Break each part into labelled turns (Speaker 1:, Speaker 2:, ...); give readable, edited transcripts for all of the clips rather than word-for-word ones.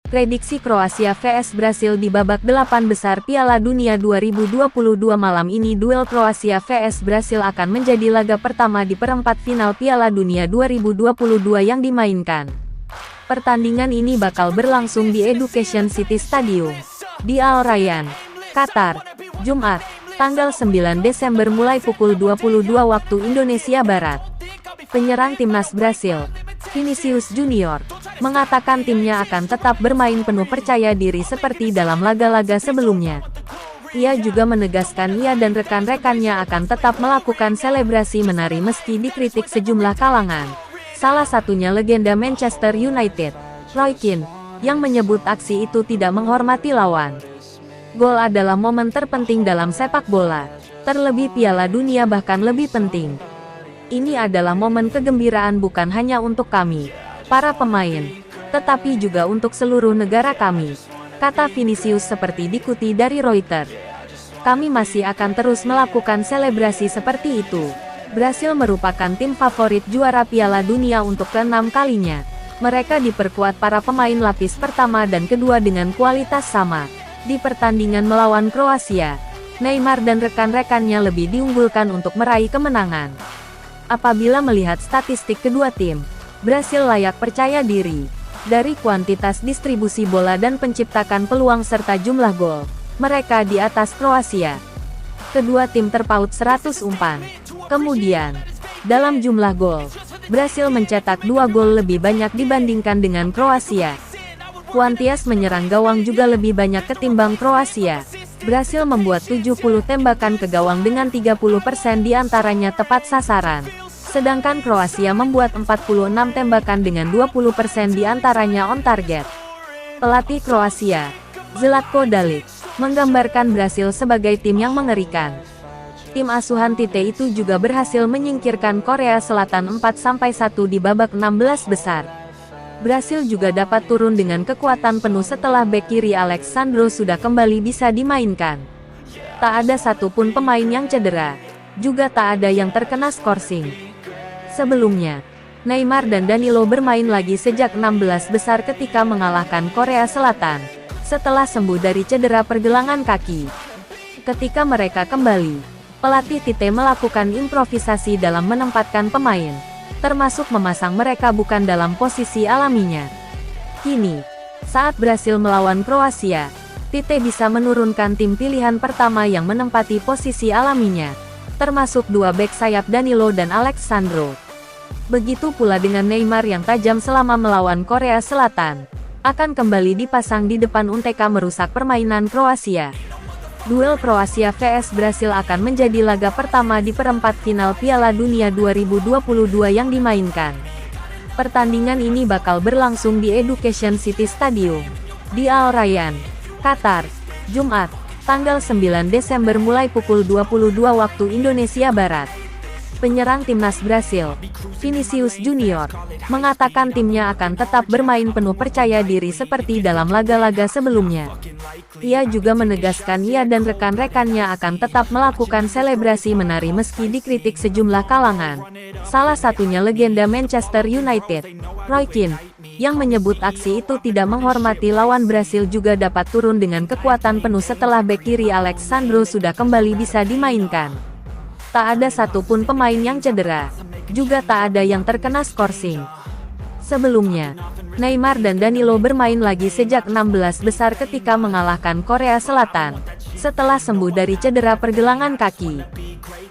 Speaker 1: Prediksi Kroasia vs Brasil di babak 8 besar Piala Dunia 2022 malam ini. Duel Kroasia vs Brasil akan menjadi laga pertama di perempat final Piala Dunia 2022 yang dimainkan. Pertandingan ini bakal berlangsung di Education City Stadium di Al Rayyan, Qatar, Jumat, tanggal 9 Desember mulai pukul 22 waktu Indonesia Barat. Penyerang timnas Brasil, Vinicius Junior, mengatakan timnya akan tetap bermain penuh percaya diri seperti dalam laga-laga sebelumnya. Ia juga menegaskan ia dan rekan-rekannya akan tetap melakukan selebrasi menari meski dikritik sejumlah kalangan. Salah satunya legenda Manchester United, Roy Keane, yang menyebut aksi itu tidak menghormati lawan. Gol adalah momen terpenting dalam sepak bola, terlebih Piala Dunia bahkan lebih penting. Ini adalah momen kegembiraan bukan hanya untuk kami, para pemain, tetapi juga untuk seluruh negara kami, kata Vinicius seperti dikutip dari Reuters. Kami masih akan terus melakukan selebrasi seperti itu. Brasil merupakan tim favorit juara Piala Dunia untuk ke-6 kalinya. Mereka diperkuat para pemain lapis pertama dan kedua dengan kualitas sama. Di pertandingan melawan Kroasia, Neymar dan rekan-rekannya lebih diunggulkan untuk meraih kemenangan. Apabila melihat statistik kedua tim, Brasil layak percaya diri. Dari kuantitas distribusi bola dan penciptakan peluang serta jumlah gol, mereka di atas Kroasia. Kedua tim terpaut 100 umpan. Kemudian, dalam jumlah gol, Brasil mencetak 2 gol lebih banyak dibandingkan dengan Kroasia. Kuantitas menyerang gawang juga lebih banyak ketimbang Kroasia. Brasil membuat 70 tembakan ke gawang dengan 30% diantaranya tepat sasaran. Sedangkan Kroasia membuat 46 tembakan dengan 20% diantaranya on target. Pelatih Kroasia, Zlatko Dalic, menggambarkan Brasil sebagai tim yang mengerikan. Tim asuhan Tite itu juga berhasil menyingkirkan Korea Selatan 4-1 di babak 16 besar. Brasil juga dapat turun dengan kekuatan penuh setelah bek kiri Alex Sandro sudah kembali bisa dimainkan. Tak ada satupun pemain yang cedera, juga tak ada yang terkena skorsing. Sebelumnya, Neymar dan Danilo bermain lagi sejak 16 besar ketika mengalahkan Korea Selatan, setelah sembuh dari cedera pergelangan kaki. Ketika mereka kembali, pelatih Tite melakukan improvisasi dalam menempatkan pemain, termasuk memasang mereka bukan dalam posisi alaminya. Kini, saat Brasil melawan Kroasia, Tite bisa menurunkan tim pilihan pertama yang menempati posisi alaminya, termasuk 2 bek sayap Danilo dan Alex Sandro. Begitu pula dengan Neymar yang tajam selama melawan Korea Selatan, akan kembali dipasang di depan UNTK merusak permainan Kroasia. Duel Kroasia vs Brasil akan menjadi laga pertama di perempat final Piala Dunia 2022 yang dimainkan. Pertandingan ini bakal berlangsung di Education City Stadium di Al Rayyan, Qatar, Jumat, tanggal 9 Desember mulai pukul 22 waktu Indonesia Barat. Penyerang timnas Brasil, Vinicius Junior, mengatakan timnya akan tetap bermain penuh percaya diri seperti dalam laga-laga sebelumnya. Ia juga menegaskan ia dan rekan-rekannya akan tetap melakukan selebrasi menari meski dikritik sejumlah kalangan. Salah satunya legenda Manchester United, Roy Keane, yang menyebut aksi itu tidak menghormati lawan. Brasil juga dapat turun dengan kekuatan penuh setelah bek kiri Alex Sandro sudah kembali bisa dimainkan. Tak ada satupun pemain yang cedera, juga tak ada yang terkena skorsing. Sebelumnya, Neymar dan Danilo bermain lagi sejak 16 besar ketika mengalahkan Korea Selatan, setelah sembuh dari cedera pergelangan kaki.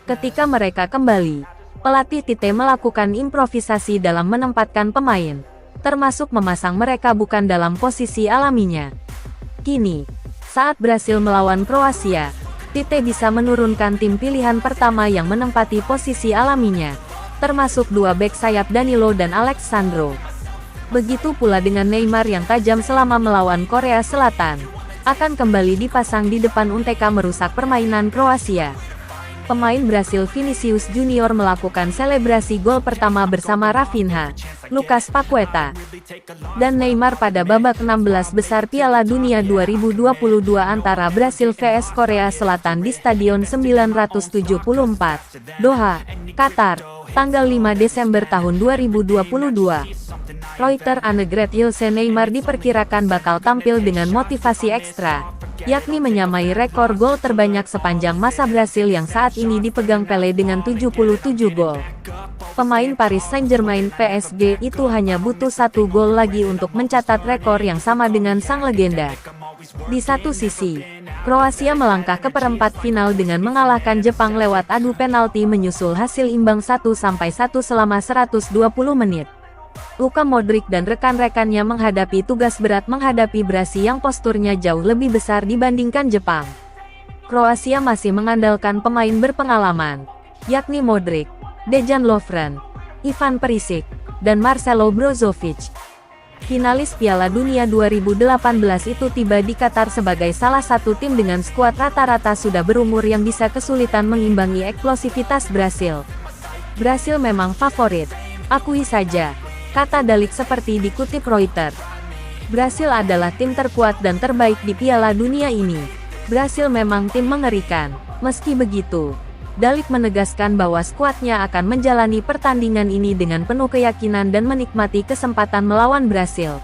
Speaker 1: Ketika mereka kembali, pelatih Tite melakukan improvisasi dalam menempatkan pemain, termasuk memasang mereka bukan dalam posisi alaminya. Kini, saat Brasil melawan Kroasia, Tite bisa menurunkan tim pilihan pertama yang menempati posisi alaminya, termasuk 2 bek sayap Danilo dan Alex Sandro. Begitu pula dengan Neymar yang tajam selama melawan Korea Selatan, akan kembali dipasang di depan UNTK merusak permainan Kroasia. Pemain Brasil Vinicius Junior melakukan selebrasi gol pertama bersama Rafinha, Lucas Paqueta, dan Neymar pada babak 16 besar Piala Dunia 2022 antara Brasil vs Korea Selatan di Stadion 974, Doha, Qatar, tanggal 5 Desember tahun 2022. Reuters Annegret Jose Neymar diperkirakan bakal tampil dengan motivasi ekstra, yakni menyamai rekor gol terbanyak sepanjang masa Brasil yang saat ini dipegang Pele dengan 77 gol. Pemain Paris Saint-Germain (PSG) itu hanya butuh 1 gol lagi untuk mencatat rekor yang sama dengan sang legenda. Di satu sisi, Kroasia melangkah ke perempat final dengan mengalahkan Jepang lewat adu penalti menyusul hasil imbang 1-1 selama 120 menit. Luka Modric dan rekan-rekannya menghadapi tugas berat menghadapi Brasil yang posturnya jauh lebih besar dibandingkan Jepang. Kroasia masih mengandalkan pemain berpengalaman, yakni Modric, Dejan Lovren, Ivan Perisic, dan Marcelo Brozovic. Finalis Piala Dunia 2018 itu tiba di Qatar sebagai salah satu tim dengan skuad rata-rata sudah berumur yang bisa kesulitan mengimbangi eksplosivitas Brasil. Brasil memang favorit, akui saja, kata Dalik seperti dikutip Reuters. Brasil adalah tim terkuat dan terbaik di Piala Dunia ini. Brasil memang tim mengerikan. Meski begitu, Dalik menegaskan bahwa skuadnya akan menjalani pertandingan ini dengan penuh keyakinan dan menikmati kesempatan melawan Brasil.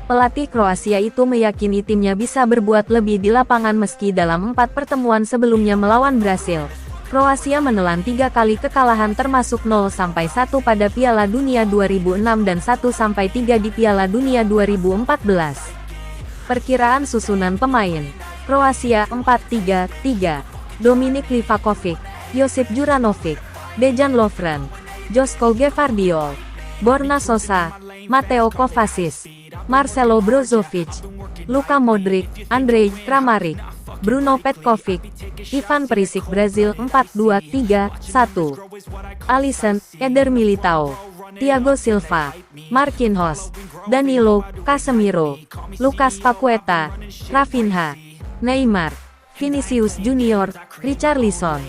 Speaker 1: Pelatih Kroasia itu meyakini timnya bisa berbuat lebih di lapangan meski dalam 4 pertemuan sebelumnya melawan Brasil. Kroasia menelan 3 kali kekalahan termasuk 0-1 pada Piala Dunia 2006 dan 1-3 di Piala Dunia 2014. Perkiraan susunan pemain. Kroasia 4-3-3. Dominik Livakovic, Josip Juranovic, Dejan Lovren, Joško Gvardiol, Borna Sosa, Mateo Kovacic, Marcelo Brozovic, Luka Modric, Andrej Kramaric, Bruno Petkovic, Ivan Perisic. Brasil 4-2-3-1. Alisson, Eder Militao, Thiago Silva, Marquinhos, Danilo, Casemiro, Lucas Paqueta, Rafinha, Neymar, Vinicius Junior, Richarlison.